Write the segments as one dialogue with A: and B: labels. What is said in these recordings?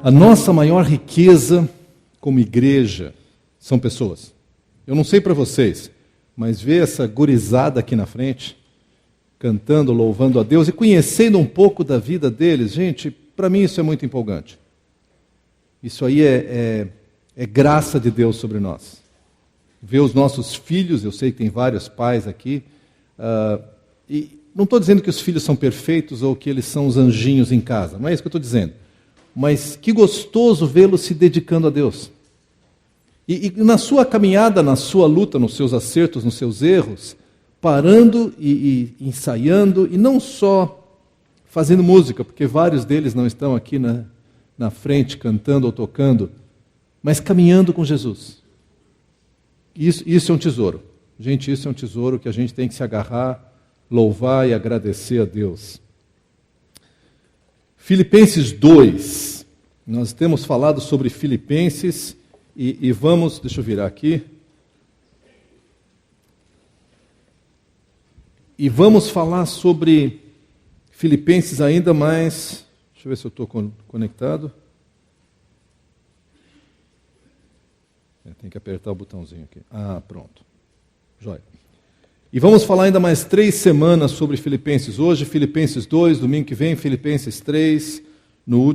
A: A nossa maior riqueza como igreja são pessoas. Eu não sei para vocês, mas ver essa gurizada aqui na frente, cantando, louvando a Deus e conhecendo um pouco da vida deles, gente, para mim isso é muito empolgante. Isso aí é graça de Deus sobre nós. Ver os nossos filhos, eu sei que tem vários pais aqui, e não estou dizendo que os filhos são perfeitos ou que eles são os anjinhos em casa, não é isso que eu estou dizendo. Mas que gostoso vê-los se dedicando a Deus. E na sua caminhada, na sua luta, nos seus acertos, nos seus erros, parando e ensaiando, e não só fazendo música, porque vários deles não estão aqui na frente cantando ou tocando, mas caminhando com Jesus. Isso é um tesouro. Gente, isso é um tesouro que a gente tem que se agarrar, louvar e agradecer a Deus. Filipenses 2. Nós temos falado sobre Filipenses e vamos, deixa eu virar aqui. E vamos falar sobre Filipenses ainda mais. Deixa eu ver se eu estou conectado. Tem que apertar o botãozinho aqui. Pronto. Joia. E vamos falar ainda mais 3 semanas sobre Filipenses. Hoje, Filipenses 2, domingo que vem, Filipenses 3, no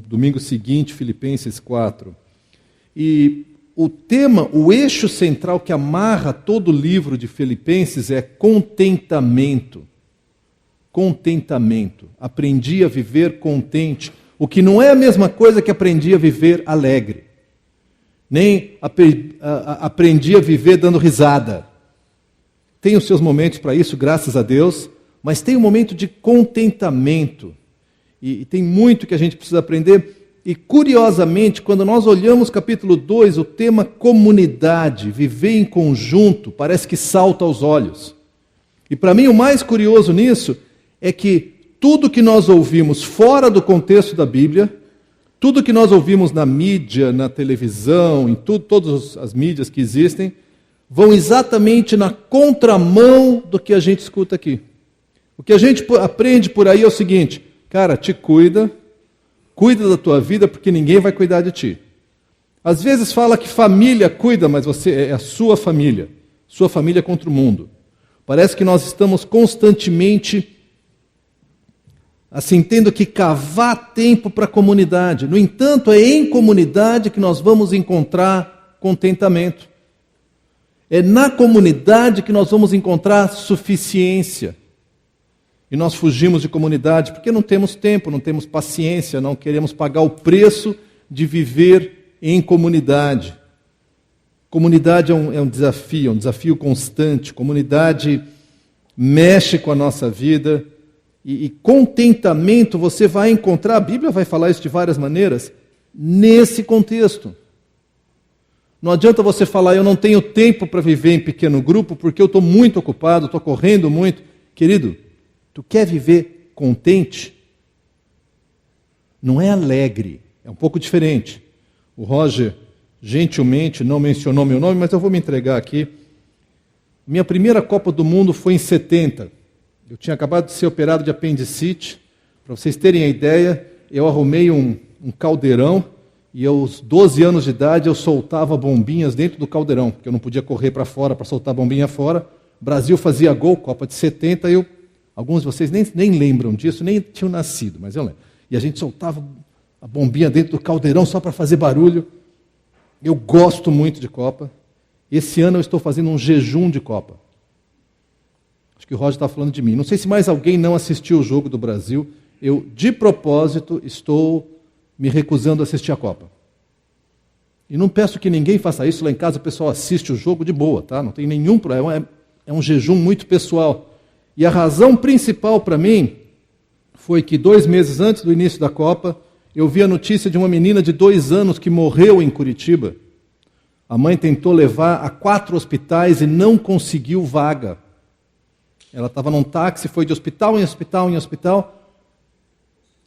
A: domingo seguinte, Filipenses 4. E o tema, o eixo central que amarra todo o livro de Filipenses é contentamento. Contentamento. Aprendi a viver contente, o que não é a mesma coisa que aprendi a viver alegre. Nem aprendi a viver dando risada. Tem os seus momentos para isso, graças a Deus, mas tem um momento de contentamento. E tem muito que a gente precisa aprender. E, curiosamente, quando nós olhamos capítulo 2, o tema comunidade, viver em conjunto, parece que salta aos olhos. E, para mim, o mais curioso nisso é que tudo que nós ouvimos fora do contexto da Bíblia, tudo que nós ouvimos na mídia, na televisão, em todas as mídias que existem, vão exatamente na contramão do que a gente escuta aqui. O que a gente aprende por aí é o seguinte: cara, te cuida da tua vida, porque ninguém vai cuidar de ti. Às vezes fala que família cuida, mas você é a sua família contra o mundo. Parece que nós estamos constantemente assim, tendo que cavar tempo para a comunidade. No entanto, é em comunidade que nós vamos encontrar contentamento. É na comunidade que nós vamos encontrar suficiência. E nós fugimos de comunidade porque não temos tempo, não temos paciência, não queremos pagar o preço de viver em comunidade. Comunidade é um desafio constante. Comunidade mexe com a nossa vida. E contentamento você vai encontrar, a Bíblia vai falar isso de várias maneiras, nesse contexto. Não adianta você falar, eu não tenho tempo para viver em pequeno grupo, porque eu estou muito ocupado, estou correndo muito. Querido, tu quer viver contente? Não é alegre, é um pouco diferente. O Roger, gentilmente, não mencionou meu nome, mas eu vou me entregar aqui. Minha primeira Copa do Mundo foi em 70. Eu tinha acabado de ser operado de apendicite. Para vocês terem a ideia, eu arrumei um caldeirão e aos 12 anos de idade eu soltava bombinhas dentro do caldeirão, porque eu não podia correr para fora para soltar bombinha fora. O Brasil fazia gol, Copa de 70, alguns de vocês nem lembram disso, nem tinham nascido, mas eu lembro. E a gente soltava a bombinha dentro do caldeirão só para fazer barulho. Eu gosto muito de Copa. Esse ano eu estou fazendo um jejum de Copa. Acho que o Roger está falando de mim. Não sei se mais alguém não assistiu o jogo do Brasil. Eu, de propósito, estou me recusando a assistir a Copa. E não peço que ninguém faça isso. Lá em casa o pessoal assiste o jogo de boa, tá? Não tem nenhum problema. É um jejum muito pessoal. E a razão principal para mim foi que 2 meses antes do início da Copa, eu vi a notícia de uma menina de 2 anos que morreu em Curitiba. A mãe tentou levar a 4 hospitais e não conseguiu vaga. Ela estava num táxi, foi de hospital em hospital em hospital.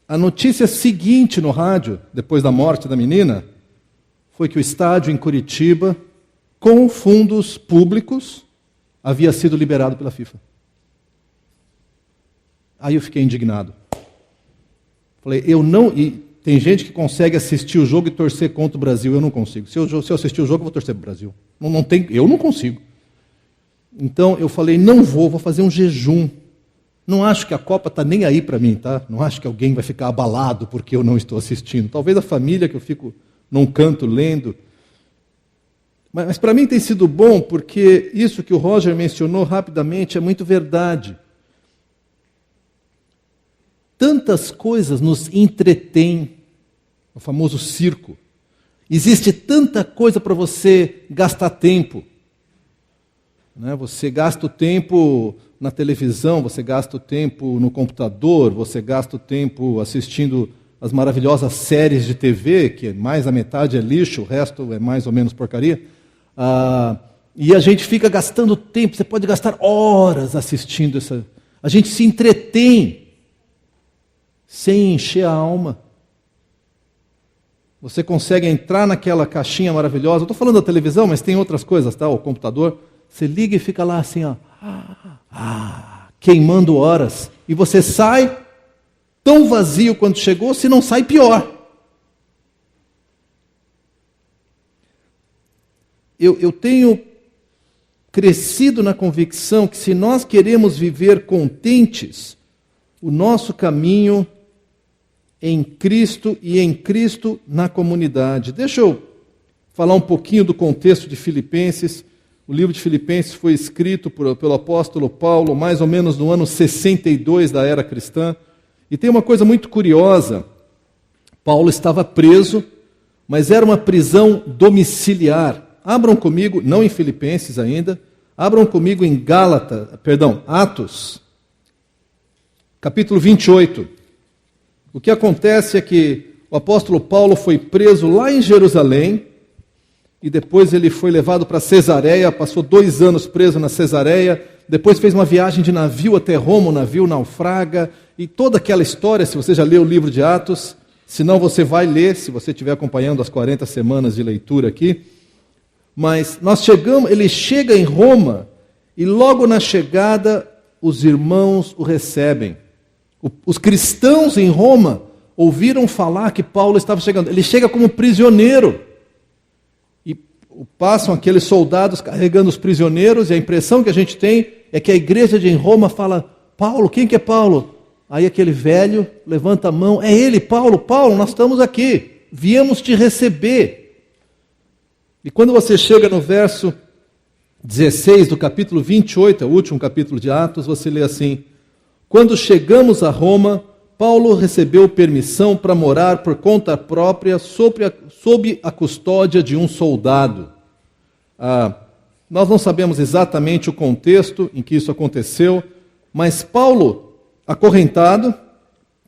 A: A notícia seguinte no rádio, depois da morte da menina, foi que o estádio em Curitiba, com fundos públicos, havia sido liberado pela FIFA. Aí eu fiquei indignado. Falei, eu não... E Tem gente que consegue assistir o jogo e torcer contra o Brasil. Eu não consigo. Se eu assistir o jogo, eu vou torcer para o Brasil. Eu não consigo. Então eu falei, não vou fazer um jejum. Não acho que a Copa está nem aí para mim, tá? Não acho que alguém vai ficar abalado porque eu não estou assistindo. Talvez a família, que eu fico num canto lendo. Mas para mim tem sido bom, porque isso que o Roger mencionou rapidamente é muito verdade. Tantas coisas nos entretêm, o famoso circo. Existe tanta coisa para você gastar tempo. Você gasta o tempo na televisão, você gasta o tempo no computador, você gasta o tempo assistindo as maravilhosas séries de TV, que mais da metade é lixo, o resto é mais ou menos porcaria. E a gente fica gastando tempo, você pode gastar horas assistindo essa. A gente se entretém sem encher a alma. Você consegue entrar naquela caixinha maravilhosa. Eu estou falando da televisão, mas tem outras coisas, tá? O computador. Você liga e fica lá assim, ó, queimando horas. E você sai tão vazio quanto chegou, se não sai, pior. Eu tenho crescido na convicção que se nós queremos viver contentes, o nosso caminho em Cristo e em Cristo na comunidade. Deixa eu falar um pouquinho do contexto de Filipenses. O livro de Filipenses foi escrito pelo apóstolo Paulo mais ou menos no ano 62 da era cristã. E tem uma coisa muito curiosa. Paulo estava preso, mas era uma prisão domiciliar. Abram comigo, não em Filipenses ainda, abram comigo em Atos, capítulo 28. O que acontece é que o apóstolo Paulo foi preso lá em Jerusalém, e depois ele foi levado para Cesareia, passou 2 anos preso na Cesareia, depois fez uma viagem de navio até Roma, o navio naufraga, e toda aquela história, se você já leu o livro de Atos, se não você vai ler, se você estiver acompanhando as 40 semanas de leitura aqui. Mas ele chega em Roma, e logo na chegada os irmãos o recebem. Os cristãos em Roma ouviram falar que Paulo estava chegando. Ele chega como prisioneiro. E passam aqueles soldados carregando os prisioneiros, e a impressão que a gente tem é que a igreja de Roma fala, Paulo, quem que é Paulo? Aí aquele velho levanta a mão, é ele, Paulo, nós estamos aqui, viemos te receber. E quando você chega no verso 16 do capítulo 28, é o último capítulo de Atos, você lê assim, quando chegamos a Roma, Paulo recebeu permissão para morar por conta própria sob a custódia de um soldado. Nós não sabemos exatamente o contexto em que isso aconteceu, mas Paulo, acorrentado,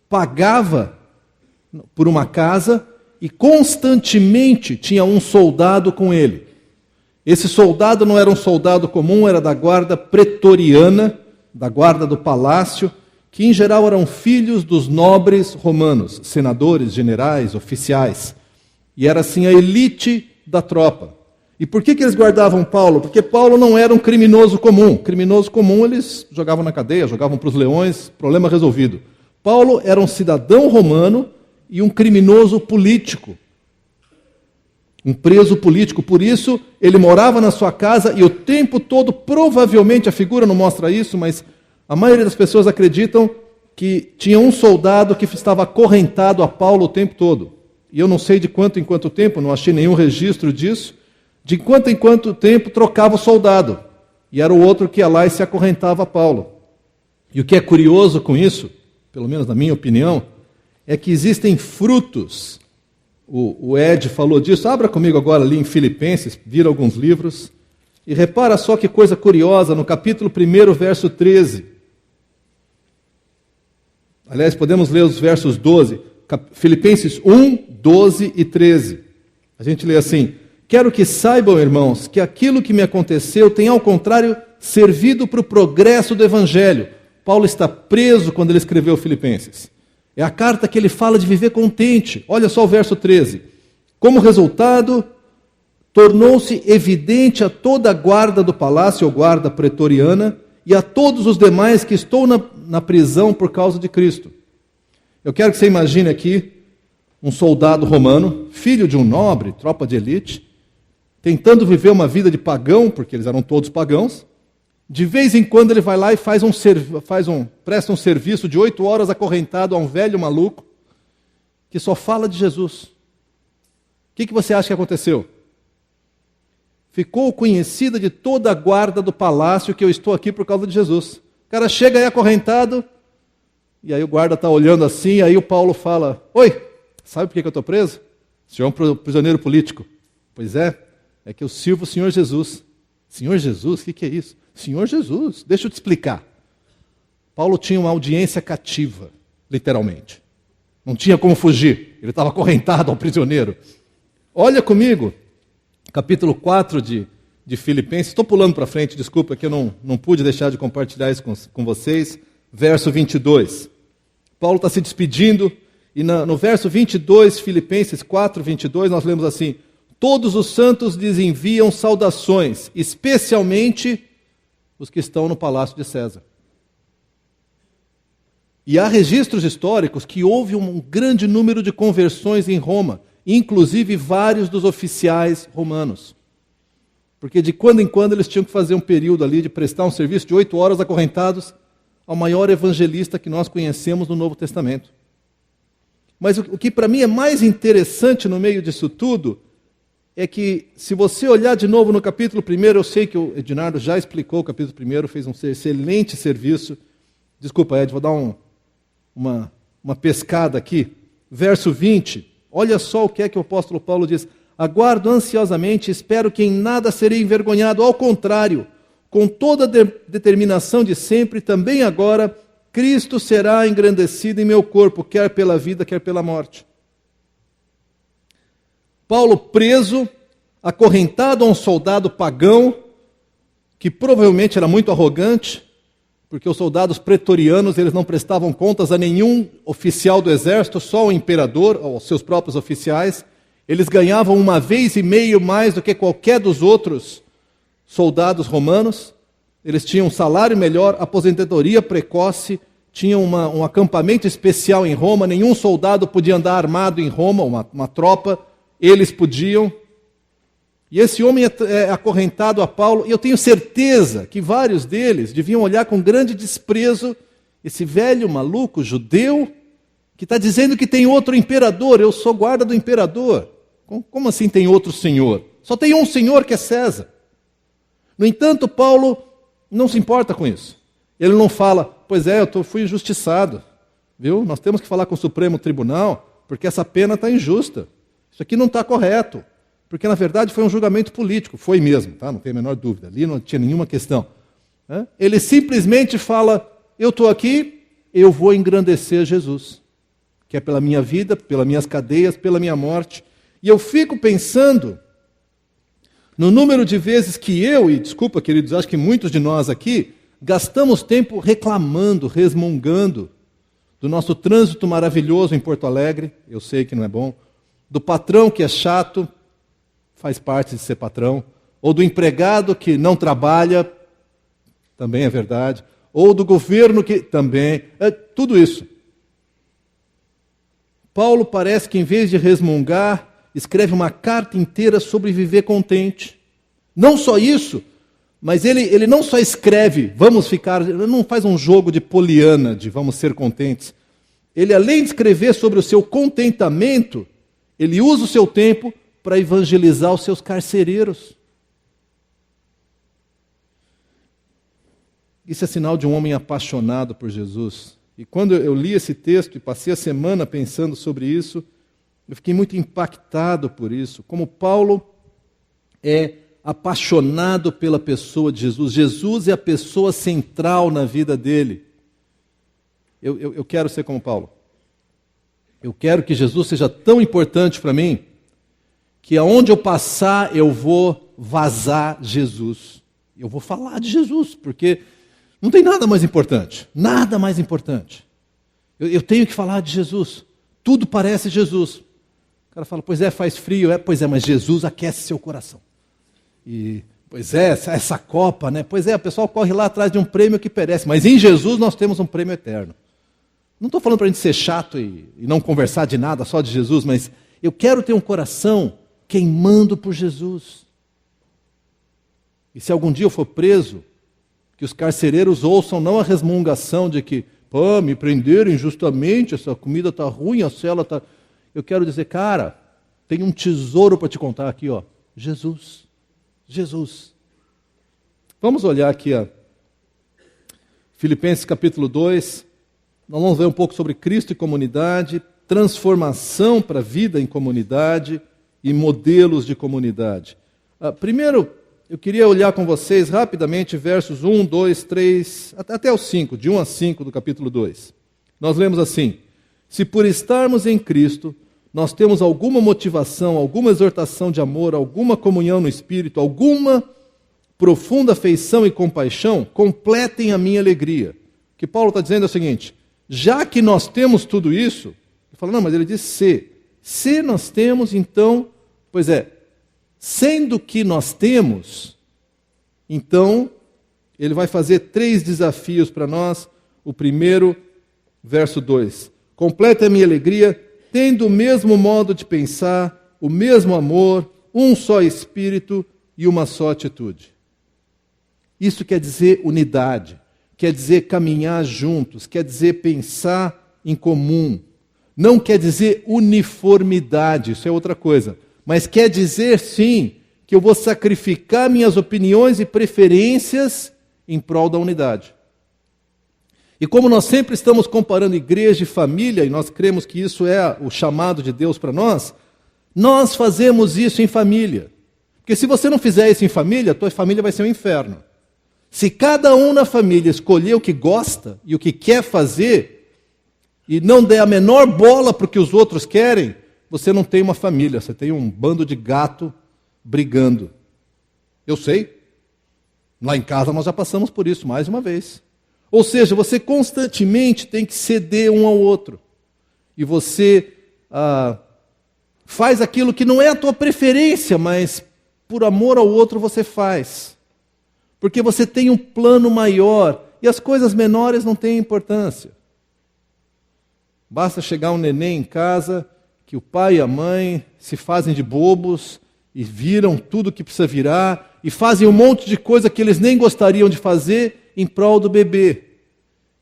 A: pagava por uma casa e constantemente tinha um soldado com ele. Esse soldado não era um soldado comum, era da guarda pretoriana, da guarda do palácio, que em geral eram filhos dos nobres romanos, senadores, generais, oficiais. E era assim a elite da tropa. E por que eles guardavam Paulo? Porque Paulo não era um criminoso comum. Criminoso comum eles jogavam na cadeia, jogavam para os leões, problema resolvido. Paulo era um cidadão romano e um criminoso político. Um preso político. Por isso, ele morava na sua casa e o tempo todo, provavelmente, a figura não mostra isso, mas a maioria das pessoas acreditam que tinha um soldado que estava acorrentado a Paulo o tempo todo. E eu não sei de quanto em quanto tempo, não achei nenhum registro disso, de quanto em quanto tempo trocava o soldado. E era o outro que ia lá e se acorrentava a Paulo. E o que é curioso com isso, pelo menos na minha opinião, é que existem frutos. O Ed falou disso. Abra comigo agora ali em Filipenses, vira alguns livros, e repara só que coisa curiosa, no capítulo 1, verso 13. Aliás, podemos ler os versos 12, Filipenses 1, 12 e 13. A gente lê assim, quero que saibam, irmãos, que aquilo que me aconteceu tem, ao contrário, servido para o progresso do Evangelho. Paulo está preso quando ele escreveu Filipenses. É a carta que ele fala de viver contente. Olha só o verso 13. Como resultado, tornou-se evidente a toda a guarda do palácio, ou guarda pretoriana, e a todos os demais que estou na prisão por causa de Cristo. Eu quero que você imagine aqui um soldado romano, filho de um nobre, tropa de elite, tentando viver uma vida de pagão, porque eles eram todos pagãos. De vez em quando ele vai lá e presta um serviço de 8 horas acorrentado a um velho maluco que só fala de Jesus. O que você acha que aconteceu? Ficou conhecida de toda a guarda do palácio que eu estou aqui por causa de Jesus. O cara chega aí acorrentado, e aí o guarda está olhando assim, aí o Paulo fala: oi, sabe por que eu estou preso? O senhor é um prisioneiro político. Pois é que eu sirvo o Senhor Jesus. Senhor Jesus? O que é isso? Senhor Jesus, deixa eu te explicar. Paulo tinha uma audiência cativa, literalmente. Não tinha como fugir, ele estava acorrentado ao prisioneiro. Olha comigo, capítulo 4 de Filipenses. Estou pulando para frente, desculpa, que eu não pude deixar de compartilhar isso com vocês. Verso 22. Paulo está se despedindo, e no verso 22, Filipenses 4, 22, nós lemos assim: todos os santos lhes enviam saudações, especialmente os que estão no palácio de César. E há registros históricos que houve um grande número de conversões em Roma, inclusive vários dos oficiais romanos. Porque de quando em quando eles tinham que fazer um período ali de prestar um serviço de 8 horas acorrentados ao maior evangelista que nós conhecemos no Novo Testamento. Mas o que para mim é mais interessante no meio disso tudo é que, se você olhar de novo no capítulo 1, eu sei que o Ednardo já explicou o capítulo 1, fez um excelente serviço. Desculpa, Ed, vou dar uma pescada aqui. Verso 20, olha só o que o apóstolo Paulo diz: aguardo ansiosamente, espero que em nada serei envergonhado, ao contrário, com toda a determinação de sempre, também agora, Cristo será engrandecido em meu corpo, quer pela vida, quer pela morte. Paulo preso, acorrentado a um soldado pagão, que provavelmente era muito arrogante, porque os soldados pretorianos eles não prestavam contas a nenhum oficial do exército, só ao imperador, aos seus próprios oficiais. Eles ganhavam 1,5 vezes mais do que qualquer dos outros soldados romanos. Eles tinham um salário melhor, aposentadoria precoce, tinham um acampamento especial em Roma. Nenhum soldado podia andar armado em Roma, uma tropa. Eles podiam. E esse homem é acorrentado a Paulo, e eu tenho certeza que vários deles deviam olhar com grande desprezo esse velho maluco judeu que está dizendo que tem outro imperador. Eu sou guarda do imperador. Como assim tem outro senhor? Só tem um senhor, que é César. No entanto, Paulo não se importa com isso. Ele não fala: pois é, fui injustiçado, viu? Nós temos que falar com o Supremo Tribunal, porque essa pena está injusta. Isso aqui não está correto, porque na verdade foi um julgamento político. Foi mesmo, tá? Não tem a menor dúvida, ali não tinha nenhuma questão. Ele simplesmente fala: eu estou aqui, eu vou engrandecer Jesus, que é pela minha vida, pelas minhas cadeias, pela minha morte. E eu fico pensando no número de vezes que eu, e desculpa queridos, acho que muitos de nós aqui, gastamos tempo reclamando, resmungando do nosso trânsito maravilhoso em Porto Alegre. Eu sei que não é bom. Do patrão que é chato, faz parte de ser patrão. Ou do empregado que não trabalha, também é verdade. Ou do governo que também, tudo isso. Paulo parece que, em vez de resmungar, escreve uma carta inteira sobre viver contente. Não só isso, mas ele não só escreve, ele não faz um jogo de poliana, de vamos ser contentes. Ele, além de escrever sobre o seu contentamento, ele usa o seu tempo para evangelizar os seus carcereiros. Isso é sinal de um homem apaixonado por Jesus. E quando eu li esse texto e passei a semana pensando sobre isso, eu fiquei muito impactado por isso. Como Paulo é apaixonado pela pessoa de Jesus. Jesus é a pessoa central na vida dele. Eu quero ser como Paulo. Eu quero que Jesus seja tão importante para mim, que aonde eu passar eu vou vazar Jesus. Eu vou falar de Jesus, porque não tem nada mais importante. Nada mais importante. Eu tenho que falar de Jesus. Tudo parece Jesus. O cara fala: pois é, faz frio. Pois é, mas Jesus aquece seu coração. E, pois é, essa Copa, né? Pois é, o pessoal corre lá atrás de um prêmio que perece. Mas em Jesus nós temos um prêmio eterno. Não estou falando para a gente ser chato e não conversar de nada, só de Jesus, mas eu quero ter um coração queimando por Jesus. E se algum dia eu for preso, que os carcereiros ouçam não a resmungação de que, pô, me prenderam injustamente, essa comida está ruim, a cela está... Eu quero dizer, cara, tem um tesouro para te contar aqui, ó. Jesus. Jesus. Vamos olhar aqui, ó. Filipenses capítulo 2. Nós vamos ver um pouco sobre Cristo e comunidade, transformação para a vida em comunidade e modelos de comunidade. Primeiro, eu queria olhar com vocês rapidamente versos 1, 2, 3, até os 5, de 1 a 5 do capítulo 2. Nós lemos assim: se por estarmos em Cristo, nós temos alguma motivação, alguma exortação de amor, alguma comunhão no Espírito, alguma profunda afeição e compaixão, completem a minha alegria. O que Paulo está dizendo é o seguinte: já que nós temos tudo isso, ele fala, não, mas ele diz se. Se nós temos, então, pois é, sendo que nós temos, então, ele vai fazer 3 desafios para nós. O primeiro, verso 2. Completa a minha alegria, tendo o mesmo modo de pensar, o mesmo amor, um só espírito e uma só atitude. Isso quer dizer unidade, quer dizer caminhar juntos, quer dizer pensar em comum. Não quer dizer uniformidade, isso é outra coisa. Mas quer dizer, sim, que eu vou sacrificar minhas opiniões e preferências em prol da unidade. E como nós sempre estamos comparando igreja e família, e nós cremos que isso é o chamado de Deus para nós fazemos isso em família. Porque se você não fizer isso em família, a tua família vai ser um inferno. Se cada um na família escolher o que gosta e o que quer fazer, e não der a menor bola para o que os outros querem, você não tem uma família, você tem um bando de gato brigando. Eu sei, lá em casa nós já passamos por isso mais uma vez. Ou seja, você constantemente tem que ceder um ao outro. E você faz aquilo que não é a tua preferência, mas por amor ao outro você faz. Porque você tem um plano maior e as coisas menores não têm importância. Basta chegar um neném em casa, que o pai e a mãe se fazem de bobos e viram tudo que precisa virar e fazem um monte de coisa que eles nem gostariam de fazer em prol do bebê.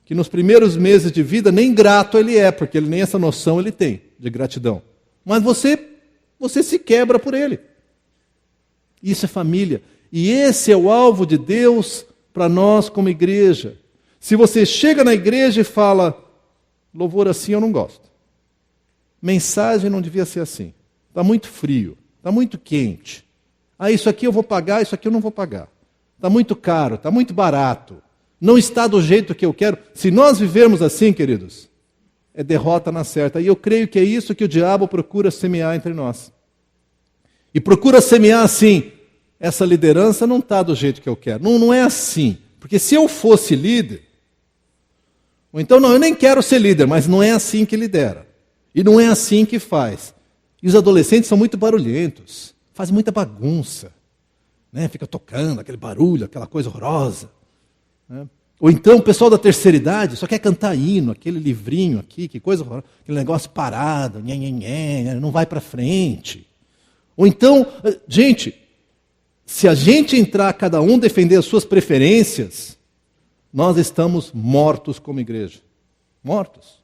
A: Que nos primeiros meses de vida nem grato ele é, porque ele nem essa noção ele tem de gratidão. Mas você se quebra por ele. Isso é família. E esse é o alvo de Deus para nós como igreja. Se você chega na igreja e fala, louvor assim eu não gosto. Mensagem não devia ser assim. Está muito frio, está muito quente. Isso aqui eu vou pagar, isso aqui eu não vou pagar. Está muito caro, está muito barato. Não está do jeito que eu quero. Se nós vivermos assim, queridos, é derrota na certa. E eu creio que é isso que o diabo procura semear entre nós. E procura semear assim, essa liderança não está do jeito que eu quero. Não é assim. Porque se eu fosse líder, ou então, não, eu nem quero ser líder, mas não é assim que lidera. E não é assim que faz. E os adolescentes são muito barulhentos, fazem muita bagunça. Né? Fica tocando aquele barulho, aquela coisa horrorosa. Né? Ou então o pessoal da terceira idade só quer cantar hino, aquele livrinho aqui, que coisa horrorosa, aquele negócio parado, não vai para frente. Ou então, gente, se a gente entrar, cada um defender as suas preferências, nós estamos mortos como igreja. Mortos.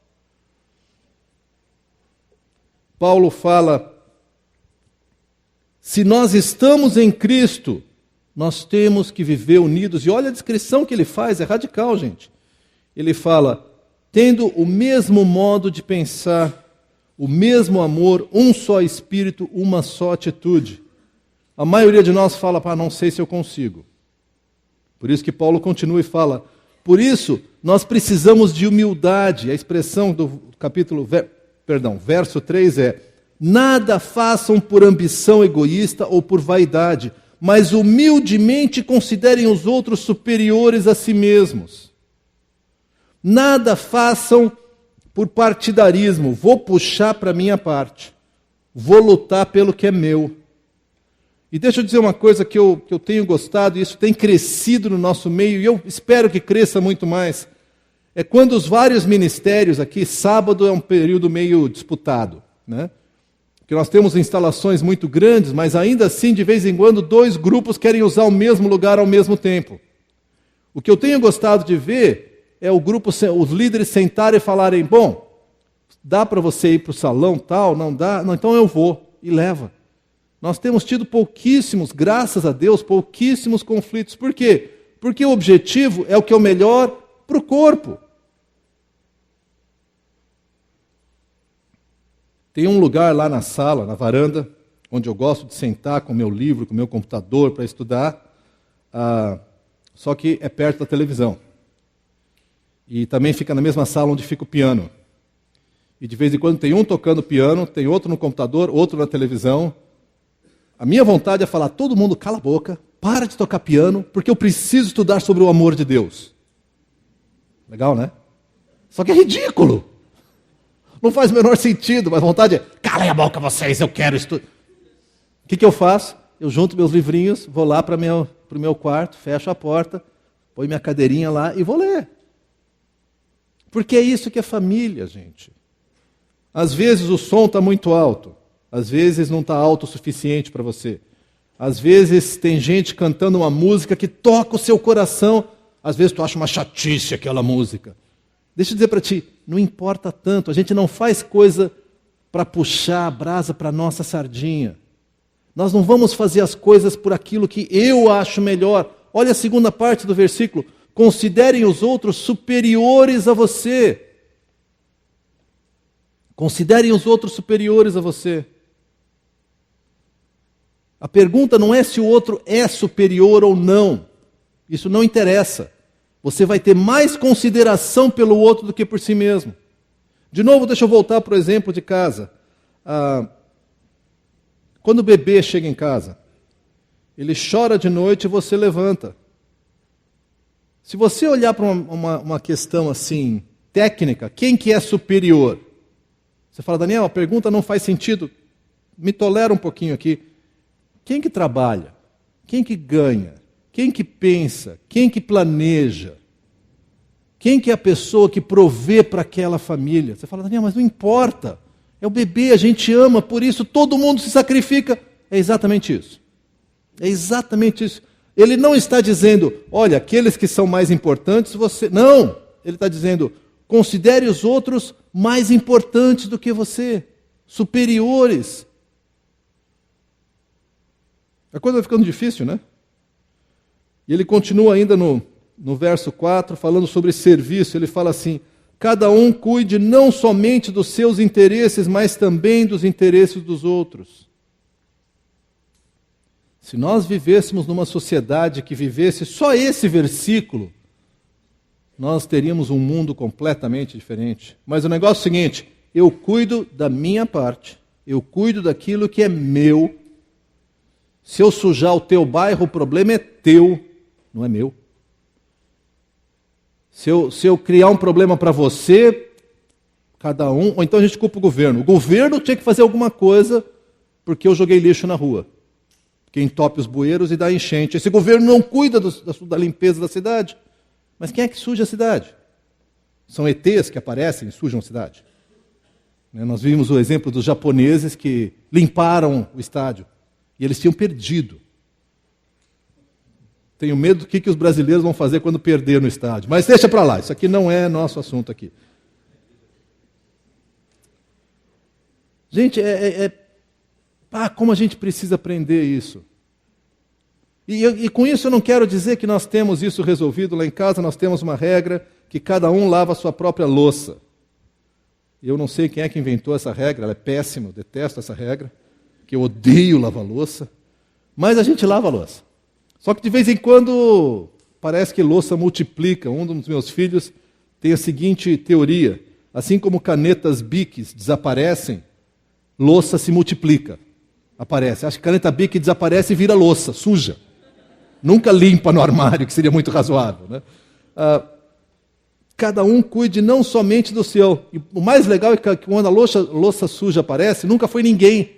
A: Paulo fala, se nós estamos em Cristo, nós temos que viver unidos. E olha a descrição que ele faz, é radical, gente. Ele fala, tendo o mesmo modo de pensar, o mesmo amor, um só espírito, uma só atitude. A maioria de nós fala, não sei se eu consigo. Por isso que Paulo continua e fala, por isso nós precisamos de humildade. A expressão do verso 3 é, nada façam por ambição egoísta ou por vaidade, mas humildemente considerem os outros superiores a si mesmos. Nada façam por partidarismo, vou puxar para a minha parte, vou lutar pelo que é meu. E deixa eu dizer uma coisa que eu tenho gostado, e isso tem crescido no nosso meio, e eu espero que cresça muito mais. é quando os vários ministérios aqui, sábado é um período meio disputado, né? Porque nós temos instalações muito grandes, mas ainda assim, de vez em quando, 2 grupos querem usar o mesmo lugar ao mesmo tempo. O que eu tenho gostado de ver é os líderes sentarem e falarem, bom, dá para você ir para o salão tal, não dá? Não, então eu vou, e leva. Nós temos tido pouquíssimos, graças a Deus, pouquíssimos conflitos. Por quê? Porque o objetivo é o que é o melhor para o corpo. Tem um lugar lá na sala, na varanda, onde eu gosto de sentar com o meu livro, com o meu computador para estudar, só que é perto da televisão. E também fica na mesma sala onde fica o piano. E de vez em quando tem um tocando piano, tem outro no computador, outro na televisão. A minha vontade é falar, todo mundo cala a boca, para de tocar piano, porque eu preciso estudar sobre o amor de Deus. Legal, né? Só que é ridículo. Não faz o menor sentido, mas a vontade é, calem a boca vocês, eu quero estudar. O que eu faço? Eu junto meus livrinhos, vou lá para o meu quarto, fecho a porta, ponho minha cadeirinha lá e vou ler. Porque é isso que é família, gente. Às vezes o som está muito alto, às vezes não está alto o suficiente para você. Às vezes tem gente cantando uma música que toca o seu coração, às vezes tu acha uma chatice aquela música. Deixa eu dizer para ti, não importa tanto, a gente não faz coisa para puxar a brasa para a nossa sardinha. Nós não vamos fazer as coisas por aquilo que eu acho melhor. Olha a segunda parte do versículo. Considerem os outros superiores a você. Considerem os outros superiores a você. A pergunta não é se o outro é superior ou não. Isso não interessa. Você vai ter mais consideração pelo outro do que por si mesmo. De novo, deixa eu voltar para o exemplo de casa. Quando o bebê chega em casa, ele chora de noite e você levanta. Se você olhar para uma questão assim, técnica, quem que é superior? Você fala, Daniel, a pergunta não faz sentido. Me tolera um pouquinho aqui. Quem que trabalha? Quem que ganha? Quem que pensa? Quem que planeja? Quem que é a pessoa que provê para aquela família? Você fala, Daniel, mas não importa. É o bebê, a gente ama, por isso todo mundo se sacrifica. É exatamente isso. É exatamente isso. Ele não está dizendo, olha, aqueles que são mais importantes, você... Não! Ele está dizendo, considere os outros mais importantes do que você. Superiores. A coisa vai ficando difícil, né? E ele continua ainda no verso 4, falando sobre serviço. Ele fala assim, cada um cuide não somente dos seus interesses, mas também dos interesses dos outros. Se nós vivêssemos numa sociedade que vivesse só esse versículo, nós teríamos um mundo completamente diferente. Mas o negócio é o seguinte, eu cuido da minha parte, eu cuido daquilo que é meu. Se eu sujar o teu bairro, o problema é teu, não é meu. Se eu criar um problema para você, cada um, ou então a gente culpa o governo. O governo tinha que fazer alguma coisa porque eu joguei lixo na rua. Que entope os bueiros e dá enchente. Esse governo não cuida da limpeza da cidade. Mas quem é que suja a cidade? São ETs que aparecem e sujam a cidade. Nós vimos o exemplo dos japoneses que limparam o estádio. E eles tinham perdido. Tenho medo do que os brasileiros vão fazer quando perder no estádio. Mas deixa para lá, isso aqui não é nosso assunto aqui. Gente, como a gente precisa aprender isso. E com isso eu não quero dizer que nós temos isso resolvido. Lá em casa nós temos uma regra que cada um lava a sua própria louça. Eu não sei quem é que inventou essa regra, ela é péssima, eu detesto essa regra, que eu odeio lavar louça. Mas a gente lava a louça. Só que de vez em quando parece que louça multiplica. Um dos meus filhos tem a seguinte teoria. Assim como canetas Bics desaparecem, louça se multiplica. Aparece. Acho que caneta Bic desaparece e vira louça, suja. Nunca limpa no armário, que seria muito razoável. Né? Cada um cuide não somente do seu. E o mais legal é que quando a louça suja aparece, nunca foi ninguém.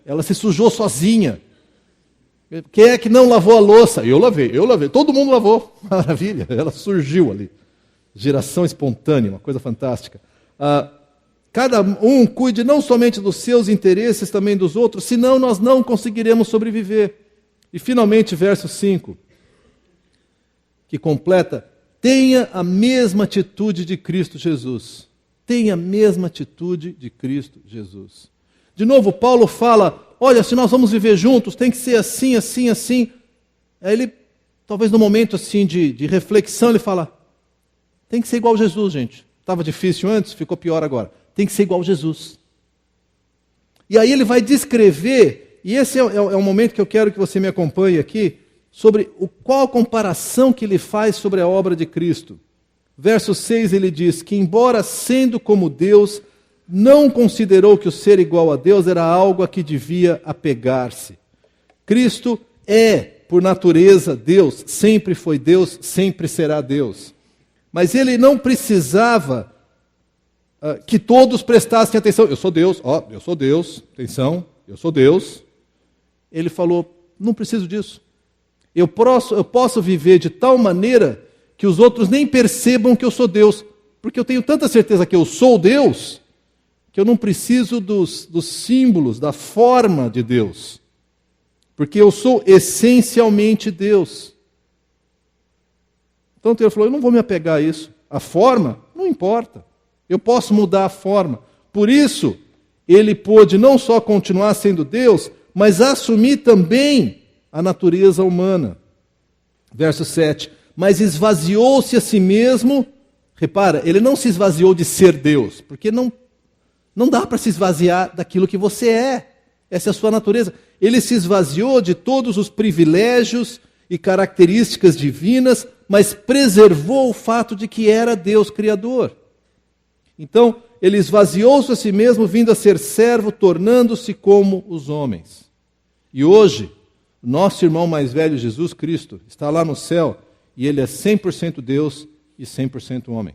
A: Ela se sujou sozinha. Quem é que não lavou a louça? Eu lavei. Todo mundo lavou. Maravilha, ela surgiu ali. geração espontânea, uma coisa fantástica. Cada um cuide não somente dos seus interesses, também dos outros, senão nós não conseguiremos sobreviver. E finalmente, verso 5, que completa: tenha a mesma atitude de Cristo Jesus. Tenha a mesma atitude de Cristo Jesus. De novo, Paulo fala, olha, se nós vamos viver juntos, tem que ser assim, assim, assim. Aí ele, talvez no momento assim de reflexão, ele fala, tem que ser igual a Jesus, gente. Estava difícil antes, ficou pior agora. Tem que ser igual a Jesus. E aí ele vai descrever, e esse é o momento que eu quero que você me acompanhe aqui, sobre qual a comparação que ele faz sobre a obra de Cristo. Verso 6 ele diz que, embora sendo como Deus, não considerou que o ser igual a Deus era algo a que devia apegar-se. Cristo é, por natureza, Deus, sempre foi Deus, sempre será Deus. Mas ele não precisava que todos prestassem atenção. Eu sou Deus, eu sou Deus, atenção, eu sou Deus. Ele falou, não preciso disso. Eu posso viver de tal maneira que os outros nem percebam que eu sou Deus, porque eu tenho tanta certeza que eu sou Deus, que eu não preciso dos símbolos, da forma de Deus, porque eu sou essencialmente Deus. Então ele falou, eu não vou me apegar a isso. A forma, não importa. Eu posso mudar a forma. Por isso, ele pôde não só continuar sendo Deus, mas assumir também a natureza humana. Verso 7. Mas esvaziou-se a si mesmo. Repara, ele não se esvaziou de ser Deus, porque não dá para se esvaziar daquilo que você é. Essa é a sua natureza. Ele se esvaziou de todos os privilégios e características divinas, mas preservou o fato de que era Deus Criador. Então, ele esvaziou-se a si mesmo, vindo a ser servo, tornando-se como os homens. E hoje, nosso irmão mais velho, Jesus Cristo, está lá no céu, e ele é 100% Deus e 100% homem.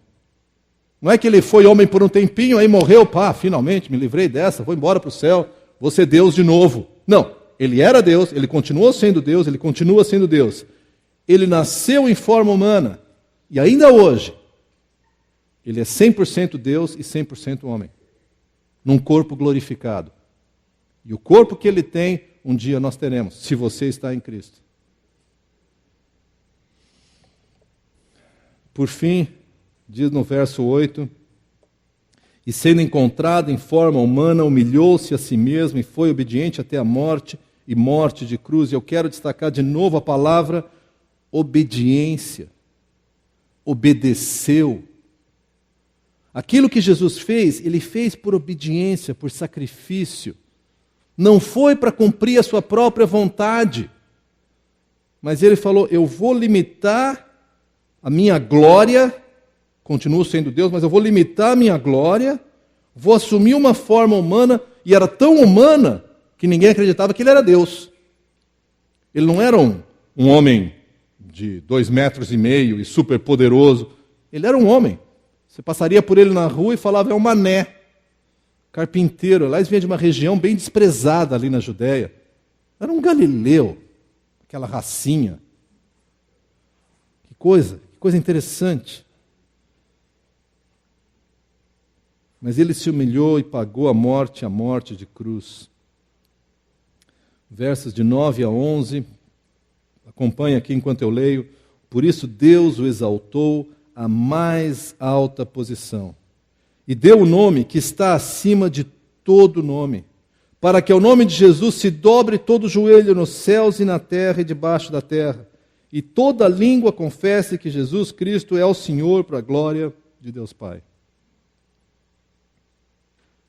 A: Não é que ele foi homem por um tempinho, aí morreu, finalmente me livrei dessa, vou embora para o céu, vou ser Deus de novo. Não, ele era Deus, ele continuou sendo Deus, ele continua sendo Deus. Ele nasceu em forma humana, e ainda hoje, ele é 100% Deus e 100% homem, num corpo glorificado. E o corpo que ele tem, um dia nós teremos, se você está em Cristo. Por fim, diz no verso 8, e sendo encontrado em forma humana, humilhou-se a si mesmo e foi obediente até a morte e morte de cruz. E eu quero destacar de novo a palavra obediência. Obedeceu. Aquilo que Jesus fez, ele fez por obediência, por sacrifício. Não foi para cumprir a sua própria vontade. Mas ele falou, eu vou limitar a minha glória, continuo sendo Deus, mas eu vou limitar a minha glória, vou assumir uma forma humana, e era tão humana que ninguém acreditava que ele era Deus. Ele não era um homem de 2,5 metros e super poderoso. Ele era um homem. Você passaria por ele na rua e falava, é um mané, carpinteiro. Aliás, vinha de uma região bem desprezada ali na Judéia. Era um galileu, aquela racinha. Que coisa interessante. Mas ele se humilhou e pagou a morte de cruz. Versos de 9 a 11, acompanhe aqui enquanto eu leio. Por isso Deus o exaltou à mais alta posição, e deu o nome que está acima de todo nome, para que ao nome de Jesus se dobre todo joelho nos céus e na terra e debaixo da terra, e toda língua confesse que Jesus Cristo é o Senhor, para a glória de Deus Pai.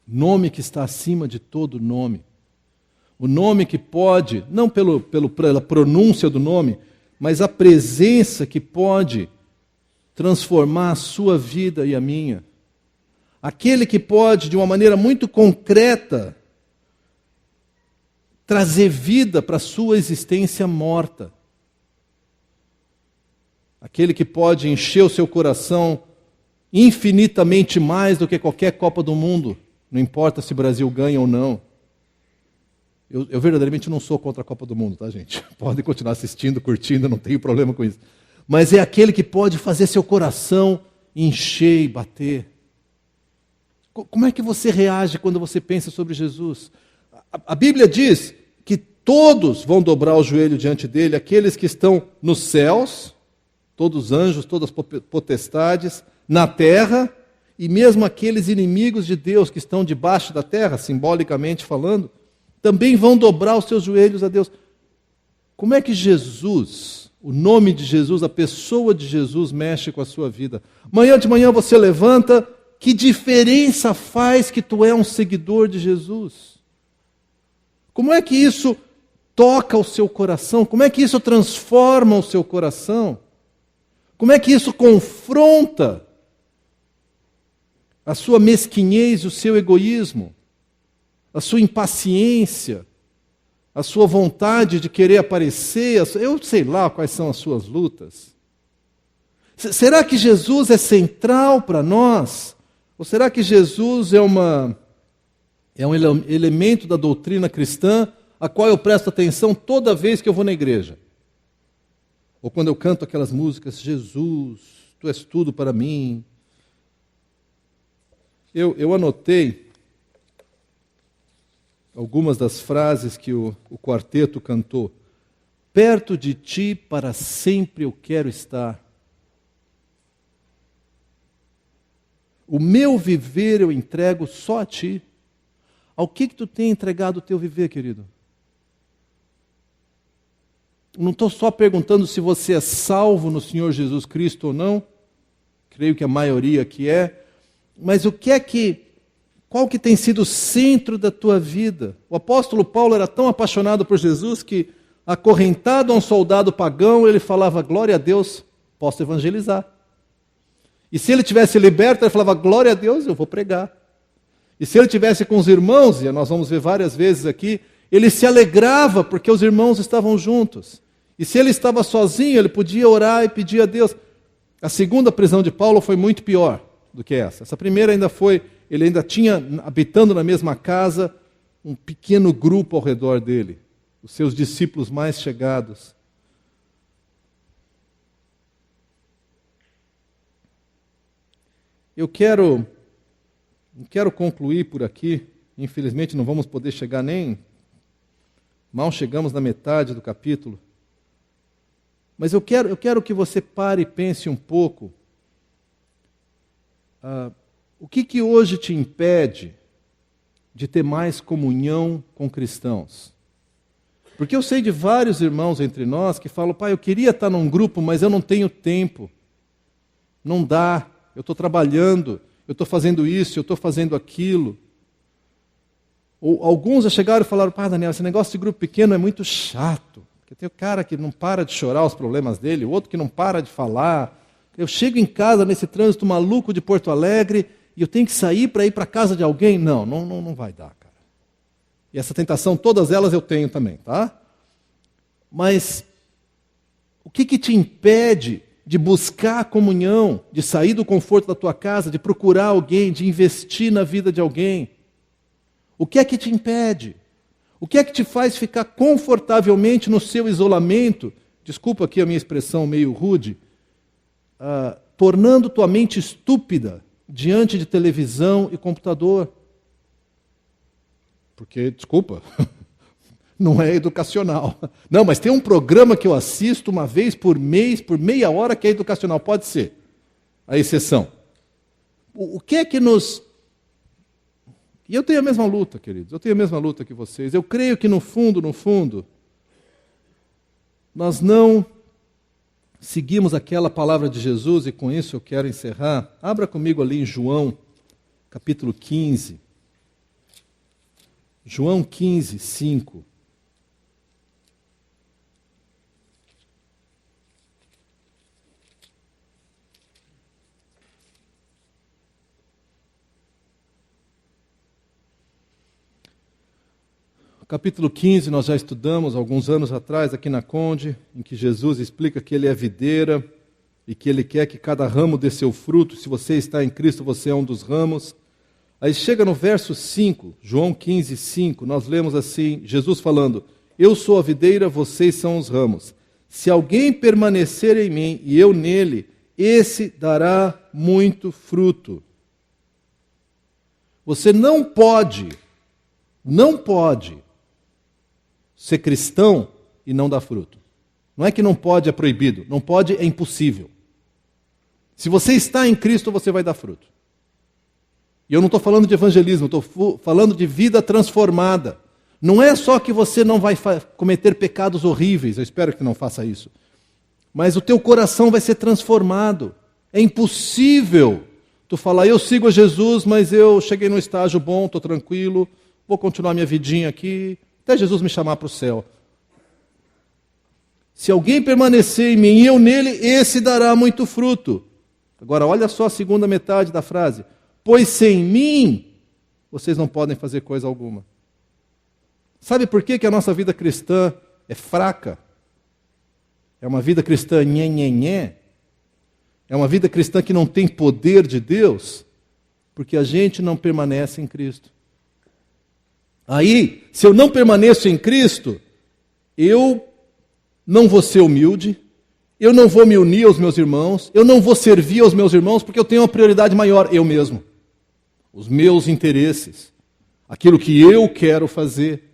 A: Nome que está acima de todo nome. O nome que pode, não pela pronúncia do nome, mas a presença que pode transformar a sua vida e a minha. Aquele que pode, de uma maneira muito concreta, trazer vida para a sua existência morta. Aquele que pode encher o seu coração infinitamente mais do que qualquer Copa do Mundo, não importa se o Brasil ganha ou não. Eu verdadeiramente não sou contra a Copa do Mundo, tá, gente? Podem continuar assistindo, curtindo, não tenho problema com isso. Mas é aquele que pode fazer seu coração encher e bater? Como é que você reage quando você pensa sobre Jesus? A Bíblia diz que todos vão dobrar o joelho diante dele, aqueles que estão nos céus, todos os anjos, todas as potestades, na terra, e mesmo aqueles inimigos de Deus que estão debaixo da terra, simbolicamente falando, também vão dobrar os seus joelhos a Deus. Como é que Jesus, o nome de Jesus, a pessoa de Jesus mexe com a sua vida? Manhã de manhã você levanta, que diferença faz que tu é um seguidor de Jesus? Como é que isso toca o seu coração? Como é que isso transforma o seu coração? Como é que isso confronta a sua mesquinhez, o seu egoísmo, a sua impaciência, a sua vontade de querer aparecer, eu sei lá quais são as suas lutas. Será que Jesus é central para nós? Ou será que Jesus é um elemento da doutrina cristã a qual eu presto atenção toda vez que eu vou na igreja? Ou quando eu canto aquelas músicas, Jesus, tu és tudo para mim. Eu anotei algumas das frases que o quarteto cantou. Perto de ti para sempre eu quero estar. O meu viver eu entrego só a ti. Ao que tu tem entregado o teu viver, querido? Não estou só perguntando se você é salvo no Senhor Jesus Cristo ou não. Creio que a maioria aqui é. Mas qual que tem sido o centro da tua vida? O apóstolo Paulo era tão apaixonado por Jesus que, acorrentado a um soldado pagão, ele falava, glória a Deus, posso evangelizar. E se ele tivesse liberto, ele falava, glória a Deus, eu vou pregar. E se ele tivesse com os irmãos, e nós vamos ver várias vezes aqui, ele se alegrava porque os irmãos estavam juntos. E se ele estava sozinho, ele podia orar e pedir a Deus. A segunda prisão de Paulo foi muito pior do que essa. Essa primeira ele ainda tinha, habitando na mesma casa, um pequeno grupo ao redor dele, os seus discípulos mais chegados. Eu quero concluir por aqui, infelizmente não vamos poder chegar mal chegamos na metade do capítulo, mas eu quero que você pare e pense um pouco, o que hoje te impede de ter mais comunhão com cristãos? Porque eu sei de vários irmãos entre nós que falam, pai, eu queria estar num grupo, mas eu não tenho tempo, não dá, eu estou trabalhando, eu estou fazendo isso, eu estou fazendo aquilo. Ou alguns já chegaram e falaram, pai, Daniel, esse negócio de grupo pequeno é muito chato, porque tem o cara que não para de chorar os problemas dele, o outro que não para de falar. Eu chego em casa nesse trânsito maluco de Porto Alegre e eu tenho que sair para ir para a casa de alguém? Não vai dar, cara. E essa tentação, todas elas eu tenho também, tá? Mas o que te impede de buscar a comunhão, de sair do conforto da tua casa, de procurar alguém, de investir na vida de alguém? O que é que te impede? O que é que te faz ficar confortavelmente no seu isolamento? Desculpa aqui a minha expressão meio rude. Tornando tua mente estúpida diante de televisão e computador. Porque, desculpa, não é educacional. Não, mas tem um programa que eu assisto uma vez por mês, por meia hora, que é educacional. Pode ser a exceção. O que é que nos... E eu tenho a mesma luta, queridos. Eu tenho a mesma luta que vocês. Eu creio que no fundo, nós não seguimos aquela palavra de Jesus, e com isso eu quero encerrar. Abra comigo ali em João, capítulo 15. João 15, 5. Capítulo 15 nós já estudamos alguns anos atrás aqui na Conde, em que Jesus explica que Ele é a videira e que Ele quer que cada ramo dê seu fruto. Se você está em Cristo, você é um dos ramos. Aí chega no verso 5, João 15, 5, nós lemos assim, Jesus falando, eu sou a videira, vocês são os ramos. Se alguém permanecer em mim e eu nele, esse dará muito fruto. Você não pode ser cristão e não dar fruto. Não é que não pode, é proibido. Não pode, é impossível. Se você está em Cristo, você vai dar fruto. E eu não estou falando de evangelismo, estou falando de vida transformada. Não é só que você não vai cometer pecados horríveis, eu espero que não faça isso. Mas o teu coração vai ser transformado. É impossível tu falar, eu sigo a Jesus, mas eu cheguei num estágio bom, estou tranquilo, vou continuar minha vidinha aqui, até Jesus me chamar para o céu. Se alguém permanecer em mim e eu nele, esse dará muito fruto. Agora, olha só a segunda metade da frase. Pois sem mim, vocês não podem fazer coisa alguma. Sabe por que a nossa vida cristã é fraca? É uma vida cristã nhenhenhé? É uma vida cristã que não tem poder de Deus? Porque a gente não permanece em Cristo. Aí, se eu não permaneço em Cristo, eu não vou ser humilde, eu não vou me unir aos meus irmãos, eu não vou servir aos meus irmãos, porque eu tenho uma prioridade maior, eu mesmo. Os meus interesses, aquilo que eu quero fazer.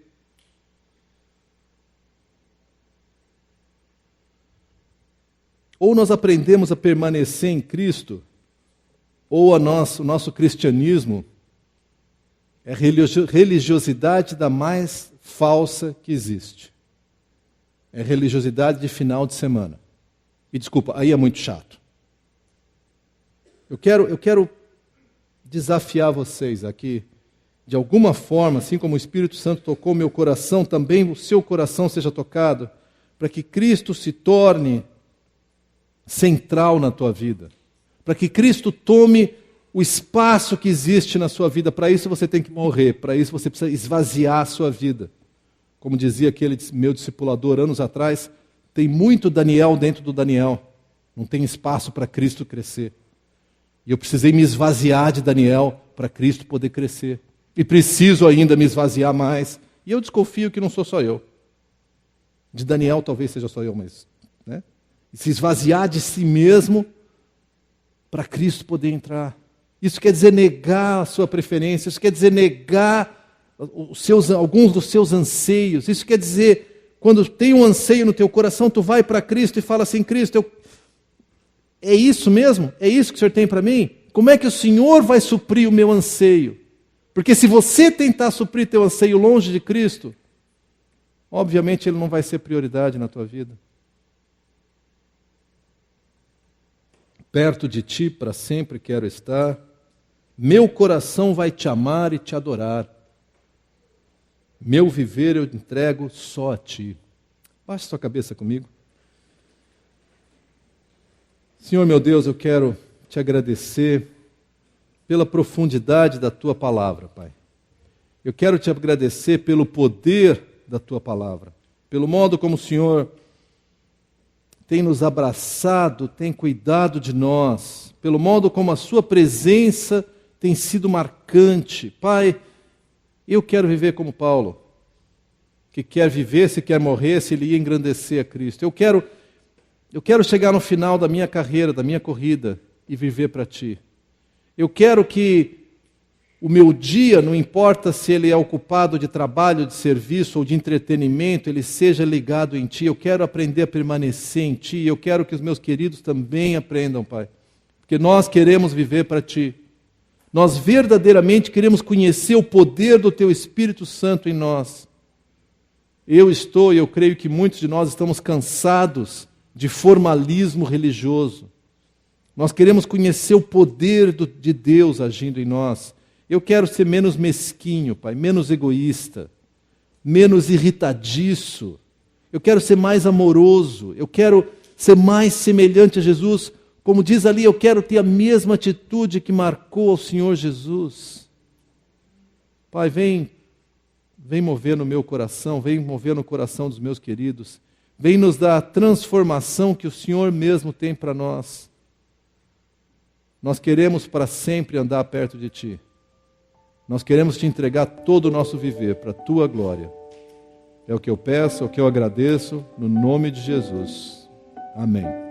A: Ou nós aprendemos a permanecer em Cristo, ou o nosso cristianismo é a religiosidade da mais falsa que existe. É religiosidade de final de semana. E desculpa, aí é muito chato. Eu quero desafiar vocês aqui, de alguma forma, assim como o Espírito Santo tocou meu coração, também o seu coração seja tocado, para que Cristo se torne central na tua vida. Para que Cristo tome o espaço que existe na sua vida. Para isso você tem que morrer, para isso você precisa esvaziar a sua vida. Como dizia aquele meu discipulador anos atrás, tem muito Daniel dentro do Daniel. Não tem espaço para Cristo crescer. E eu precisei me esvaziar de Daniel para Cristo poder crescer. E preciso ainda me esvaziar mais. E eu desconfio que não sou só eu. De Daniel talvez seja só eu, mas... né? E se esvaziar de si mesmo para Cristo poder entrar. Isso quer dizer negar a sua preferência. Isso quer dizer negar alguns dos seus anseios. Isso quer dizer, quando tem um anseio no teu coração, tu vai para Cristo e fala assim, Cristo, é isso mesmo? É isso que o Senhor tem para mim? Como é que o Senhor vai suprir o meu anseio? Porque se você tentar suprir teu anseio longe de Cristo, obviamente ele não vai ser prioridade na tua vida. Perto de ti para sempre quero estar. Meu coração vai te amar e te adorar. Meu viver eu entrego só a ti. Baixe sua cabeça comigo. Senhor meu Deus, eu quero te agradecer pela profundidade da tua palavra, Pai. Eu quero te agradecer pelo poder da tua palavra, pelo modo como o Senhor tem nos abraçado, tem cuidado de nós, pelo modo como a sua presença tem sido marcante. Pai, eu quero viver como Paulo, que quer viver, se quer morrer, se ele ia engrandecer a Cristo. Eu quero chegar no final da minha carreira, da minha corrida, e viver para Ti. Eu quero que o meu dia, não importa se ele é ocupado de trabalho, de serviço ou de entretenimento, ele seja ligado em Ti. Eu quero aprender a permanecer em Ti. Eu quero que os meus queridos também aprendam, Pai. Porque nós queremos viver para Ti. Nós verdadeiramente queremos conhecer o poder do Teu Espírito Santo em nós. Eu creio que muitos de nós estamos cansados de formalismo religioso. Nós queremos conhecer o poder de Deus agindo em nós. Eu quero ser menos mesquinho, Pai, menos egoísta, menos irritadiço. Eu quero ser mais amoroso. Eu quero ser mais semelhante a Jesus. Como diz ali, eu quero ter a mesma atitude que marcou ao Senhor Jesus. Pai, vem mover no meu coração, vem mover no coração dos meus queridos. Vem nos dar a transformação que o Senhor mesmo tem para nós. Nós queremos para sempre andar perto de Ti. Nós queremos Te entregar todo o nosso viver para a Tua glória. É o que eu peço, é o que eu agradeço, no nome de Jesus. Amém.